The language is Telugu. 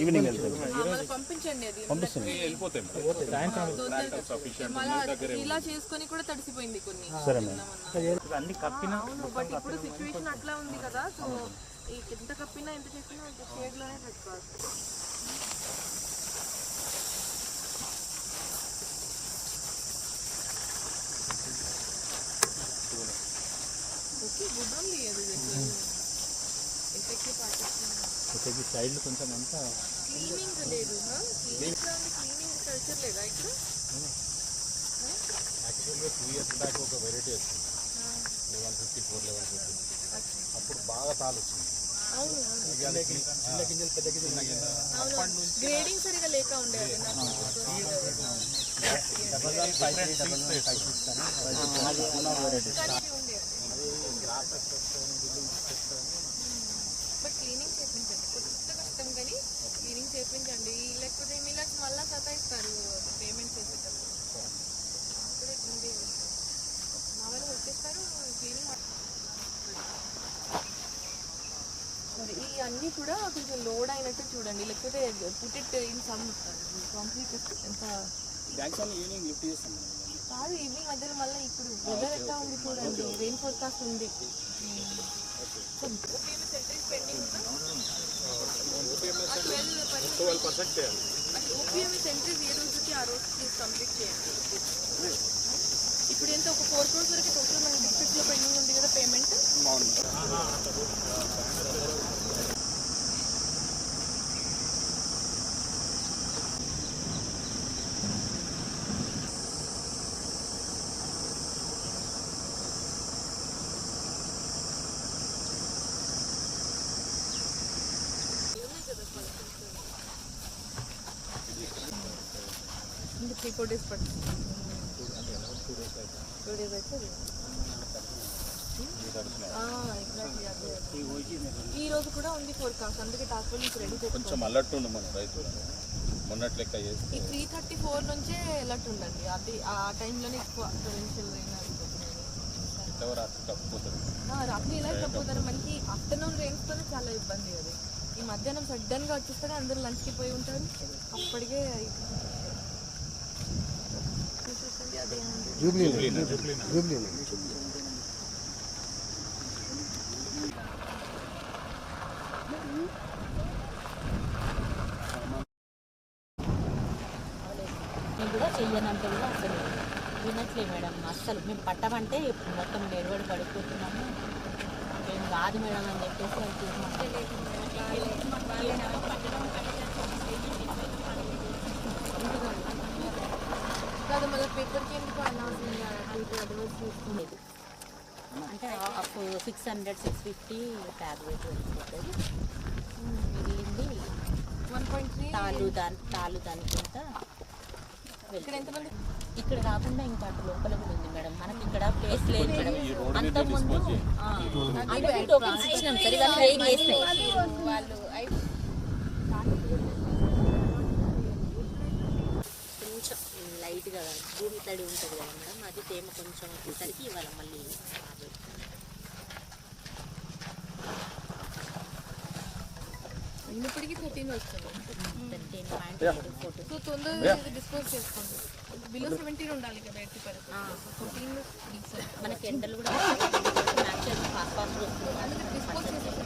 ఈవినింగ్ వెళ్తాం. పంపిస్తుంది ఇలా చేసుకొని కూడా తడిసిపోయింది కొన్ని. సరే మేడం. అన్ని కప్పినా బట్ ఇప్పుడు సిచ్యువేషన్ అట్లా ఉంది కదా, సో ఎంత కప్పినా ఎంత చేసినా షేడ్ లోనే పెట్టుకోవాలి. సైడ్ కొంచెం అంతా క్లీనింగ్ లేదు, క్లీనింగ్ కల్చర్ లేదా ఇక్కడ? యాక్చువల్గా 2 years బ్యాక్ ఒక వెరైటీ వచ్చింది 1154 1150, అప్పుడు బాగా తాలు వచ్చింది. గ్రేడింగ్ సరిగా లేక ఉండేది. బట్ క్లీనింగ్ చేయించండి, కొత్త కష్టం కానీ క్లీనింగ్ చేయించండి, లేకపోతే మిల్లర్స్ మళ్ళీ సతాయిస్తారు పేమెంట్ చేసేటప్పుడు. మా వాళ్ళు వచ్చేస్తారు క్లీనింగ్. ఈ అన్నీ కూడా కొంచెం లోడ్ అయినట్టు చూడండి, లేకపోతే put it in some complete. ఎంత ఈవినింగ్ లిఫ్ట్ చేస్తాం కాదు, ఈవినింగ్ మధ్యలో మళ్ళీ ఇప్పుడు వెదర్ ఎట్లా ఉంది చూడండి, రెయిన్ ఫోర్కాస్ట్ ఉంది. ఓపీఎంఎస్ ఎంట్రీస్ ఏ రోజుకి ఆ రోజుకి కంప్లీట్ చేయండి. ఇప్పుడు ఎంత ఒక 4 crores వరకు టోటల్ మన డిస్ట్రిక్ట్లో పెండింగ్ ఉంది కదా పేమెంట్. ఇంకా 3-4 days పడుతుంది. 2 days అయితే ఈ రోజు కూడా ఉంది ఫోర్కాస్ట్, అందుకే టాక్టర్ నుంచి రెడీ చేసి కొంచెం అలర్ట్ ఉండు మన రైతు మొన్నటి లెక్క చేసి. ఈ 3:34 నుంచే అలర్ట్ ఉండండి, అది ఆ టైంలోనే ఎక్కువ ప్రొవిన్షియల్ రెయిన్ రాత్రి ఇలా తప్పుతారు. మనకి ఆఫ్టర్నూన్ రెయిన్స్తోనే చాలా ఇబ్బంది. అది ఈ మధ్యాహ్నం సడన్గా వచ్చేస్తేనే అందరూ లంచ్కి పోయి ఉంటారు, అప్పటికే మేము కూడా చెయ్యనంటే కూడా అసలు వినట్లే మేడం. అస్సలు మేము పట్టమంటే ఇప్పుడు మొత్తం నెరవడి పడిపోతున్నాము. మేము కాదు మేడం అని చెప్పేసి కాదు మళ్ళీ పేపర్కి ఎందుకు అనౌన్స్మెంట్ అడ్వర్స్ తీసుకునేది అంటే 600 650 ట్యాగ్ రేట్ వెళ్ళిపోతుంది. మిగిలింది 1.3 తాలు దానికింత. ఇక్కడ ఎంతమంది? ఇక్కడ కాకుండా ఇంకా అటు లోపల కూడా ఉంది మేడం, మనకి ఇక్కడ ప్లేస్ లేదు మేడం. అంతకుముందు టోకెన్స్ ఇచ్చినాం సరే, వాళ్ళు కొంచెం లైట్గా భూమి తడి ఉంటుంది కదా మేడం, అది తేమ కొంచెం వచ్చేసరికి ఇవాళ మళ్ళీ ఇప్పటికీ 13 వస్తుంది. 13.4. సో తొందరగా డిస్పోజ్ చేసుకోండి. బిలో 17 ఉండాలి కదా 14 మనకి ఎండలు కూడా డిస్పోజ్ చేసేసి